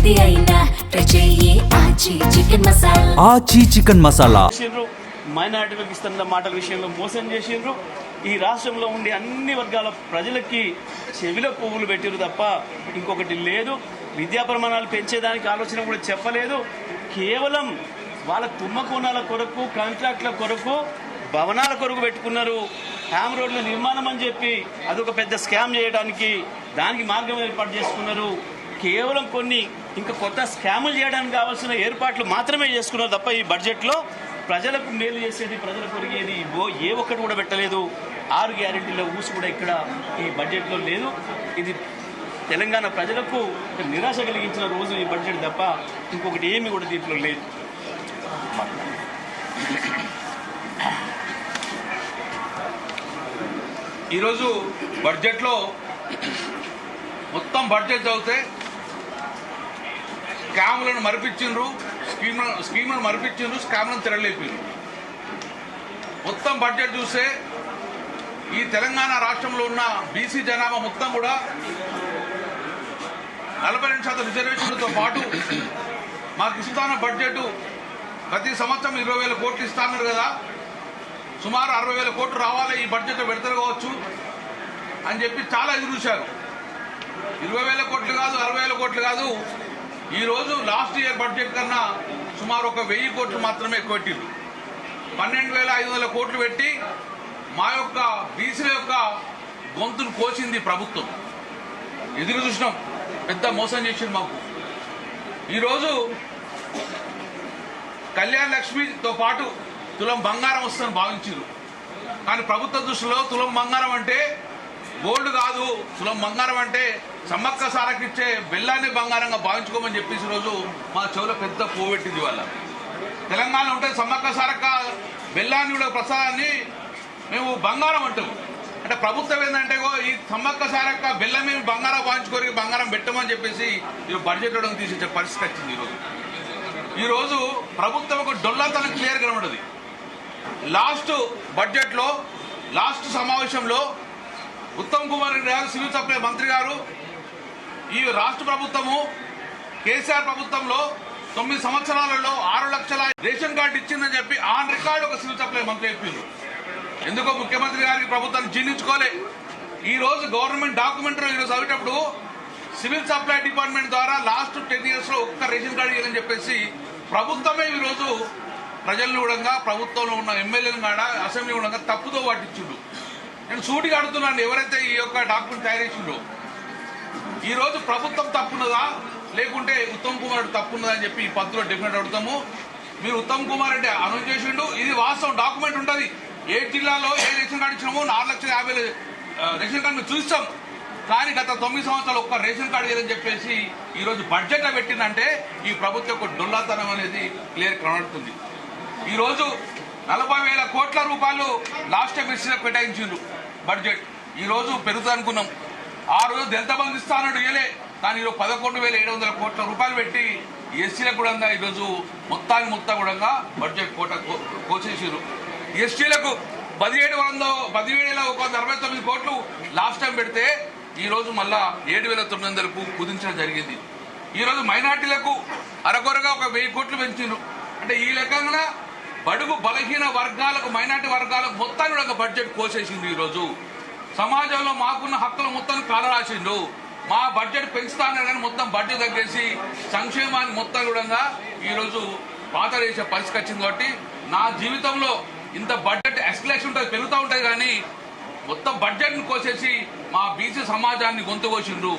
ఏది అయినా ట్రై చెయ్యి ఆచి చికెన్ మసాలా. ఆచి చికెన్ మసాలా. మైనార్టీలకు ఇస్తున్న మాటల విషయంలో మోసం చేసిండ్రు. ఈ రాష్ట్రంలో ఉండే అన్ని వర్గాల ప్రజలకి చెవిలో పువ్వులు పెట్టిరు తప్ప ఇంకొకటి లేదు. విద్యా ప్రమాణాలు పెంచేదానికి ఆలోచన కూడా చెప్పలేదు. కేవలం వాళ్ళ కుంభకోణాల కొరకు, కాంట్రాక్ట్ల కొరకు, భవనాల కొరకు పెట్టుకున్నారు. హ్యామ్ రోడ్ల నిర్మాణం అని చెప్పి అదొక పెద్ద స్కామ్ చేయడానికి దానికి మార్గం ఏర్పాటు చేసుకున్నారు. కేవలం కొన్ని ఇంకా కొత్త స్కాములు చేయడానికి కావాల్సిన ఏర్పాట్లు మాత్రమే చేసుకున్నారు తప్ప ఈ బడ్జెట్లో ప్రజలకు మేలు చేసేది, ప్రజలకు ఒరిగేది ఏ ఒక్కటి కూడా పెట్టలేదు. 6 గ్యారెంటీల ఊసు కూడా ఇక్కడ ఈ బడ్జెట్లో లేదు. ఇది తెలంగాణ ప్రజలకు నిరాశ కలిగించిన రోజు ఈ బడ్జెట్ తప్ప ఇంకొకటి ఏమి కూడా దీంట్లో లేదు. ఈరోజు బడ్జెట్లో మొత్తం బడ్జెట్ చదివితే స్కాములను మరిపించిండ్రు, స్కీములను మరిపించిండ్రు, స్కాములను తెరలేపిండ్రు. మొత్తం బడ్జెట్ చూస్తే ఈ తెలంగాణ రాష్ట్రంలో ఉన్న బీసీ జనాభా మొత్తం కూడా 42% రిజర్వేషన్లతో పాటు మాకు ఇస్తున్న బడ్జెట్ ప్రతి సంవత్సరం 20,000 కోట్లు ఇస్తున్నారు కదా, సుమారు 60,000 కోట్లు రావాలి ఈ బడ్జెట్ పెడతారు కావచ్చు అని చెప్పి చాలా ఎదురు చూశారు. 20,000 కోట్లు కాదు, 60,000 కోట్లు కాదు. ఈరోజు లాస్ట్ ఇయర్ బడ్జెట్ కన్నా సుమారు 1,000 కోట్లు మాత్రమే ఎక్కువ పెట్టిండ్రు. 12,500 కోట్లు పెట్టి మా యొక్క బీసీల యొక్క గొంతును కోసింది ప్రభుత్వం. ఎదురు చూసినాం, పెద్ద మోసం చేసింది మాకు. ఈరోజు కళ్యాణ లక్ష్మితో పాటు తులం బంగారం వస్తుందని భావించారు. కానీ ప్రభుత్వ దృష్టిలో తులం బంగారం అంటే గోల్డ్ కాదు, తులం బంగారం అంటే సమ్మక్క సారకిచ్చే బెల్లాన్ని బంగారంగా భావించుకోమని చెప్పేసి ఈరోజు మా చెవులో పెద్ద పోవెట్టింది. వాళ్ళ తెలంగాణ ఉంటే సమ్మక్క సారక్క బెల్లాన్ని కూడా ప్రసాదాన్ని మేము బంగారం అంటాము. అంటే ప్రభుత్వం ఏంటంటే ఈ సమ్మక్క సారక్క బెల్లం మేము బంగారం భావించుకోరికి బంగారం పెట్టమని చెప్పేసి ఈ బడ్జెట్ తీసే పరిస్థితి వచ్చింది. ఈరోజు ప్రభుత్వం ఒక డొల్లాతనం క్లియర్ గా ఉండదు. లాస్ట్ బడ్జెట్లో లాస్ట్ సమావేశంలో ఉత్తమ్ కుమార్ రెడ్డి గారు, సివిల్ సప్లై మంత్రి గారు, ఈ రాష్ట్ర ప్రభుత్వము కేసీఆర్ ప్రభుత్వంలో 9 సంవత్సరాలలో 6 లక్షల రేషన్ కార్డు ఇచ్చిందని చెప్పి ఆన్ రికార్డు ఒక సివిల్ సప్లై మంత్రి చెప్పిండు. ఎందుకో ముఖ్యమంత్రి గారికి ప్రభుత్వాన్ని జీర్ణించుకోలే. ఈ రోజు గవర్నమెంట్ డాక్యుమెంటరీ ఈరోజు చదివేటప్పుడు సివిల్ సప్లై డిపార్ట్మెంట్ ద్వారా లాస్ట్ 10 years లో ఒక్క రేషన్ కార్డు ఇవ్వాలని చెప్పేసి ప్రభుత్వమే ఈరోజు ప్రజలను కూడా, ప్రభుత్వంలో ఉన్న ఎమ్మెల్యేలను కూడా, అసెంబ్లీ కూడా తప్పుతో పట్టించుండు. నేను సూటిగా అడుగుతున్నాను, ఎవరైతే ఈ యొక్క డాక్యుమెంట్ తయారు చేసిండ్రో ఈ రోజు ప్రభుత్వం తప్పున్నదా లేకుంటే ఉత్తమ్ కుమార్ రెడ్డి తప్పున్నదా అని చెప్పి ఈ పత్రికలో డెఫినెట్ అడుగుతాము. మీరు ఉత్తమ్ కుమార్ రెడ్డి అనౌన్స్ చేసిండు, ఇది వాస్తవం, డాక్యుమెంట్ ఉంటుంది. ఏ జిల్లాలో ఏ రేషన్ కార్డు ఇచ్చినామో 4,50,000 రేషన్ కార్డు చూస్తాం. కానీ గత 9 సంవత్సరాలు ఒక్క రేషన్ కార్డు ఇవ్వాలని చెప్పేసి ఈ రోజు బడ్జెట్ లో పెట్టిందంటే ఈ ప్రభుత్వం యొక్క డొల్లాతనం అనేది క్లియర్ కనబడుతుంది. ఈ రోజు 40,000 కోట్ల రూపాయలు లాస్ట్ టైం ఎస్సీలకు కేటాయించిండ్రు బడ్జెట్. ఈ రోజు పెరుగుతుంది అనుకున్నాం. ఆ రోజు దళిత బంధు ఇస్తానడు ఇయలే, కానీ ఈరోజు 11,700 కోట్ల రూపాయలు పెట్టి ఎస్సీలకు కూడా ఈరోజు మొత్తం కూడా బడ్జెట్ కోసేసారు. ఎస్టీలకు 17,149 కోట్లు లాస్ట్ టైం పెడితే ఈ రోజు మళ్ళా 7,900కు కుదించడం జరిగింది. ఈ రోజు మైనార్టీలకు అరకొరగా 1,000 కోట్లు పెంచిండ్రు. అంటే ఈ లెక్కన బడుగు బలహీన వర్గాలకు, మైనార్టీ వర్గాలకు మొత్తాన్ని కూడా బడ్జెట్ కోసేసింది. ఈరోజు సమాజంలో మాకున్న హక్కులు మొత్తం కాలరాసిండు. మా బడ్జెట్ పెంచుతాను కానీ మొత్తం బడ్జెట్ తగ్గేసి సంక్షేమాన్ని మొత్తం కూడా ఈరోజు పాత చేసే పరిస్థితి వచ్చింది. కాబట్టి నా జీవితంలో ఇంత బడ్జెట్ ఎస్కలేషన్ ఉంటుంది, పెరుగుతూ ఉంటుంది, కానీ మొత్తం బడ్జెట్ను కోసేసి మా బీసీ సమాజాన్ని గొంతు కోసిండ్రు.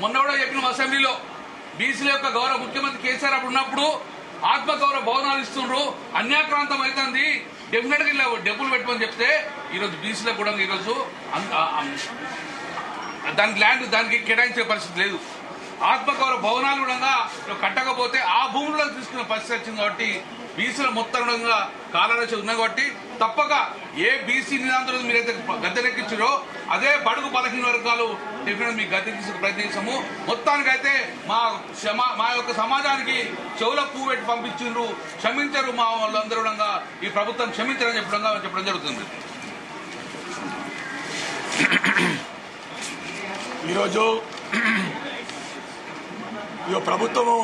మొన్న కూడా చెప్పిన అసెంబ్లీలో బీసీల యొక్క గౌరవ ముఖ్యమంత్రి కేసీఆర్ అప్పుడు ఉన్నప్పుడు ఆత్మగౌరవ భవనాలు ఇస్తుండ్రు, అన్యాక్రాంతం అవుతుంది, డెఫినెట్ గా డబ్బులు పెట్టమని చెప్తే ఈరోజు బీసీలకు కూడా ఈరోజు దానికి ల్యాండ్ దానికి కేటాయించే పరిస్థితి లేదు. ఆత్మగౌరవ భవనాలు కూడా కట్టకపోతే ఆ భూముల్లో తీసుకునే పరిస్థితి వచ్చింది. కాబట్టి బీసీల మొత్తం కాలరాశి ఉన్నాయి. కాబట్టి తప్పక ఏ బీసీ నిదాంతులు మీరైతే గద్దెనెక్కించారో అదే బడుగు బలహీన వర్గాలు డెఫినెట్ మీ గద్దెకి ప్రయత్నిస్తాము. మొత్తానికైతే మా యొక్క సమాజానికి చెవుల పువ్వు పెట్టి పంపించిండ్రు, క్షమించరు మా వాళ్ళందరూ కూడా ఈ ప్రభుత్వం క్షమించారని చెప్పడం జరుగుతుంది. ఈరోజు ఈ ప్రభుత్వము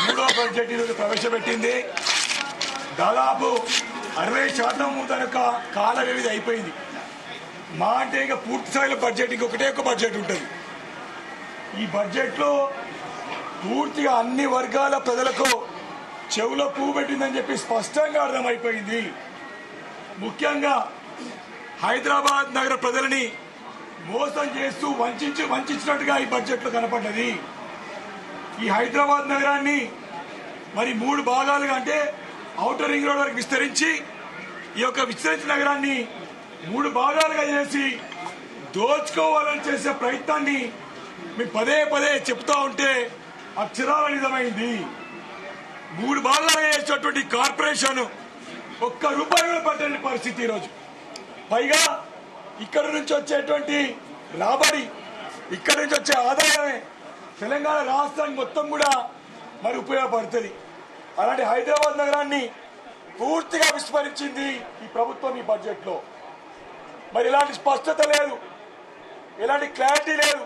మూడో బడ్జెట్ ఈరోజు ప్రవేశపెట్టింది. దాదాపు 60% దాని యొక్క కాల వ్యవధి అయిపోయింది. మా అంటే ఇక పూర్తి స్థాయిలో బడ్జెట్ ఇంకొకటే ఒక బడ్జెట్ ఉంటుంది. ఈ బడ్జెట్లో పూర్తిగా అన్ని వర్గాల ప్రజలకు చెవులో పువ్వు పెట్టిందని చెప్పి స్పష్టంగా అర్థమైపోయింది. ముఖ్యంగా హైదరాబాద్ నగర ప్రజలని మోసం చేస్తూ వంచినట్టుగా ఈ బడ్జెట్లో కనపడ్డది. ఈ హైదరాబాద్ నగరాన్ని మరి 3 భాగాలుగా అంటే ఔటర్ రింగ్ రోడ్ వరకు విస్తరించి ఈ యొక్క విస్తరించిన నగరాన్ని 3 భాగాలుగా చేసి దోచుకోవాలని చేసే ప్రయత్నాన్ని మేము పదే పదే చెప్తా ఉంటే అక్షరాల నిజమైంది. 3 భాగాలుగా చేసేటువంటి కార్పొరేషన్ ₹1 కూడా పట్టని పరిస్థితి ఈరోజు. పైగా ఇక్కడ నుంచి వచ్చేటువంటి రాబడి, ఇక్కడ నుంచి వచ్చే ఆదాయమే తెలంగాణ రాష్ట్రానికి మొత్తం కూడా మరి ఉపయోగపడుతుంది. అలాంటి హైదరాబాద్ నగరాన్ని పూర్తిగా విస్మరించింది ఈ ప్రభుత్వం ఈ బడ్జెట్లో. మరి ఇలాంటి స్పష్టత లేదు, ఎలాంటి క్లారిటీ లేదు.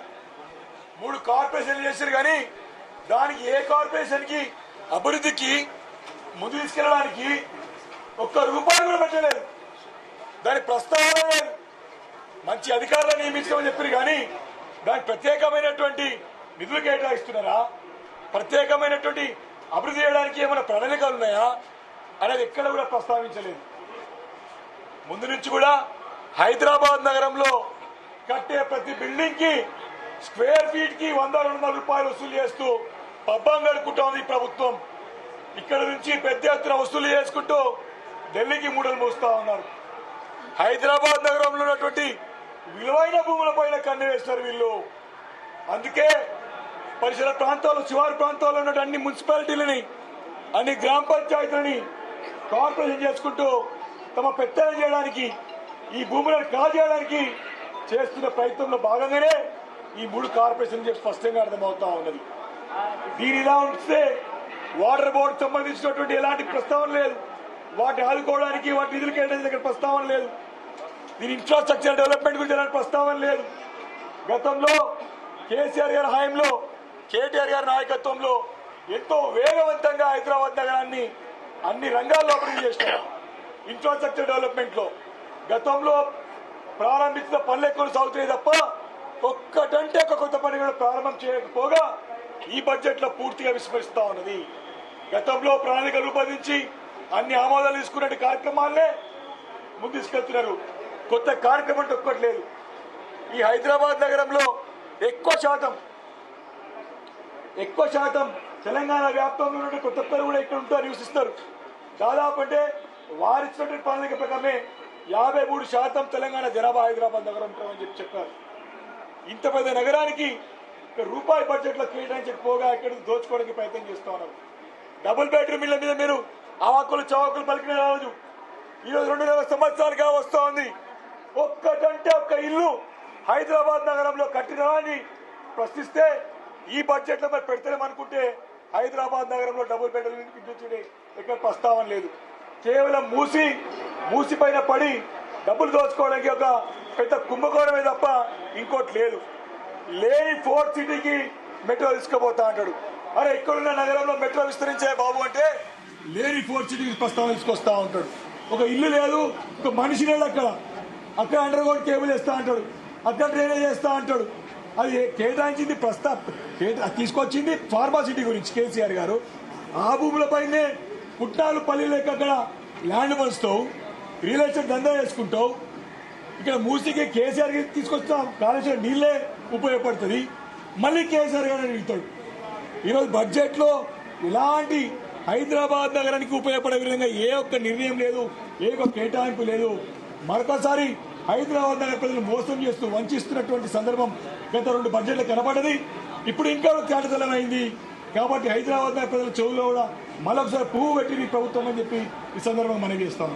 3 కార్పొరేషన్లు చేశారు కానీ దానికి ఏ కార్పొరేషన్కి అభివృద్ధికి ముందు తీసుకెళ్ళడానికి ₹1 కూడా పెట్టలేదు. దాని ప్రస్తావన లేదు. మంచి అధికారులను నియమించమని చెప్పారు కానీ దానికి ప్రత్యేకమైనటువంటి నిధులు కేటాయిస్తున్నారా, ప్రత్యేకమైనటువంటి అభివృద్ధి చేయడానికి ఏమైనా ప్రణాళికలు ఉన్నాయా అనేది ఎక్కడ కూడా ప్రస్తావించలేదు. ముందు నుంచి కూడా హైదరాబాద్ నగరంలో కట్టే ప్రతి బిల్డింగ్ కి స్క్వేర్ ఫీట్ కి ₹100-200 వసూలు చేస్తూ పబ్బం గడుపుకుంటా ఉంది ఈ ప్రభుత్వం. ఇక్కడ నుంచి పెద్ద ఎత్తున వసూలు చేసుకుంటూ ఢిల్లీకి మూడలు మోస్తా ఉన్నారు. హైదరాబాద్ నగరంలో ఉన్నటువంటి విలువైన భూములపైన కన్ను వేస్తారు వీళ్ళు. అందుకే పరిసర ప్రాంతాలు, శివారు ప్రాంతాల్లో ఉన్న అన్ని మున్సిపాలిటీలని, అన్ని గ్రామ పంచాయతీలని కార్పొరేషన్ చేసుకుంటూ తమ పెత్తనం చేయడానికి, ఈ భూములను కాజేయడానికి చేస్తున్న ప్రయత్నంలో భాగంగానే ఈ 3 కార్పొరేషన్ చెప్పి స్పష్టంగా అర్థమవుతా ఉన్నది. దీని ఇలా ఉంటే వాటర్ బోర్డు సంబంధించినటువంటి ఎలాంటి ప్రస్తావన లేదు. వాటిని ఆదుకోవడానికి వాటి నిధులు కేటాయించే దగ్గర ప్రస్తావన లేదు. దీని ఇన్ఫ్రాస్ట్రక్చర్ డెవలప్మెంట్ గురించి ఎలాంటి ప్రస్తావన లేదు. గతంలో కేసీఆర్ గారి హయాంలో, కేటీఆర్ గారి నాయకత్వంలో ఎంతో వేగవంతంగా హైదరాబాద్ నగరాన్ని అన్ని రంగాల్లో అభివృద్ధి చేశారు. ఇన్ఫ్రాస్ట్రక్చర్ డెవలప్మెంట్ లో గతంలో ప్రారంభించిన పనులు కొనసాగుతున్నాయి తప్ప ఒక్కటంటే ఒక కొత్త పని కూడా ప్రారంభం చేయకపోగా ఈ బడ్జెట్ లో పూర్తిగా విస్మరిస్తా ఉన్నది. గతంలో ప్రణాళిక రూపొందించి అన్ని ఆమోదాలు తీసుకునే కార్యక్రమాలనే ముందు తీసుకెళ్తున్నారు. కొత్త కార్యక్రమం ఒక్కటి లేదు. ఈ హైదరాబాద్ నగరంలో ఎక్కువ శాతం తెలంగాణ వ్యాప్తంగా ఉన్న కొత్త కూడా ఇక్కడ ఉంటారు, నివసిస్తారు. దాదాపు అంటే వారిచ్చినటువంటి ప్రణాళిక ప్రకారమే 53% తెలంగాణ జనాభా హైదరాబాద్ నగరం ఉంటామని చెప్పారు. ఇంత పెద్ద నగరానికి రూపాయి బడ్జెట్ లో కేటాయించకపోగా ఇక్కడ దోచుకోవడానికి ప్రయత్నం చేస్తా ఉన్నారు. డబుల్ బెడ్రూమ్ ఇళ్ల మీద మీరు ఆవాకులు చవాకులు పలికిన రోజు ఈరోజు 2 సంవత్సరాలుగా వస్తూ ఉంది. ఒక్కటంటే ఒక్క ఇల్లు హైదరాబాద్ నగరంలో కట్టినని ప్రశ్నిస్తే ఈ బడ్జెట్ లో మరి పెడతామనుకుంటే హైదరాబాద్ నగరంలో డబుల్ బెడ్రూమ్ ఇల్లు ఇక్కడ ప్రస్తావన లేదు. కేవలం మూసి పైన పడి డబ్బులు దోచుకోవడానికి ఒక పెద్ద కుంభకోణమే తప్ప ఇంకోటి లేదు. లేని 4th సిటీకి మెట్రో తీసుకుపోతా అంటాడు. అరే ఇక్కడున్న నగరంలో మెట్రో విస్తరించే బాబు అంటే లేని 4th సిటీకి ప్రస్తావన తీసుకొస్తా ఉంటాడు. ఒక ఇల్లు లేదు, ఒక మనిషి లేదు. అక్కడ అండర్ గ్రౌండ్ కేబుల్ వేస్తా అంటాడు, అక్కడ డ్రైనేజ్ చేస్తా అంటాడు. అది కేటాయించింది తీసుకొచ్చింది ఫార్మాసిటీ గురించి కేసీఆర్ గారు. ఆ భూములపైనే పుట్టాలు పల్లి లేక అక్కడ ల్యాండ్ పంచుతావు, రియల్ ఎస్టేట్ దందా చేసుకుంటావు. ఇక్కడ మూసికి కేసీఆర్ తీసుకొస్తాం, కాళేశ్వరం నీళ్లే ఉపయోగపడుతుంది. మళ్ళీ కేసీఆర్ గారు అడుగుతాడు. ఈరోజు బడ్జెట్ లో ఇలాంటి హైదరాబాద్ నగరానికి ఉపయోగపడే విధంగా ఏ ఒక్క నిర్ణయం లేదు, ఏ ఒక్క కేటాయింపు లేదు. మరొకసారి హైదరాబాద్ నగర ప్రజలు మోసం చేస్తూ వంచిస్తున్నటువంటి సందర్భం గత 2 బడ్జెట్లు కనబడ్డది. ఇప్పుడు ఇంకా తేటతెల్లమైంది. కాబట్టి హైదరాబాద్ నగర ప్రజల చెవుల్లో కూడా మరొకసారి పువ్వు పెట్టి ప్రభుత్వం అని చెప్పి ఈ సందర్భంగా మనం చేస్తాం.